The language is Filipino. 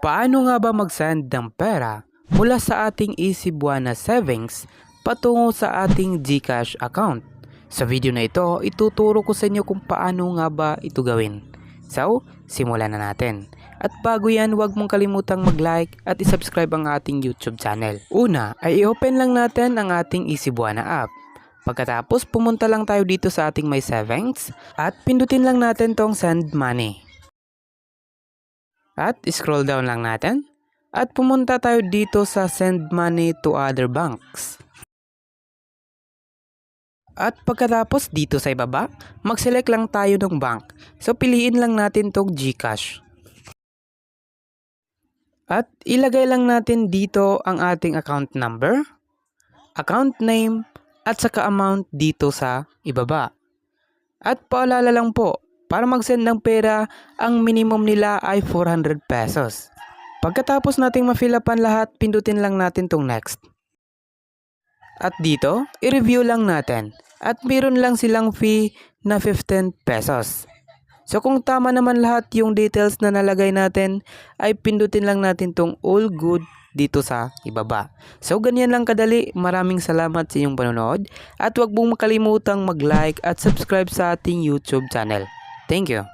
Paano nga ba mag-send ng pera mula sa ating Easy Buwana Savings patungo sa ating GCash account? Sa video na ito, ituturo ko sa inyo kung paano nga ba ito gawin. So, simulan na natin. At bago yan, huwag mong kalimutang mag-like at isubscribe ang ating YouTube channel. Una, ay i-open lang natin ang ating Easy Buwana app. Pagkatapos, pumunta lang tayo dito sa ating My Savings at pindutin lang natin tong Send Money. At scroll down lang natin at pumunta tayo dito sa Send Money to Other Banks. At pagkatapos dito sa ibaba, mag-select lang tayo ng bank. So piliin lang natin tong GCash. At ilagay lang natin dito ang ating account number, account name, at saka amount dito sa ibaba. At paalala lang po, para mag-send ng pera, ang minimum nila ay 400 pesos. Pagkatapos nating ma-fill upan lahat, pindutin lang natin tong next. At dito, i-review lang natin. At meron lang silang fee na 15 pesos. So kung tama naman lahat yung details na nalagay natin, ay pindutin lang natin tong all good dito sa ibaba. So ganyan lang kadali. Maraming salamat sa inyong panonood. At huwag mong makalimutang mag-like at subscribe sa ating YouTube channel. Thank you.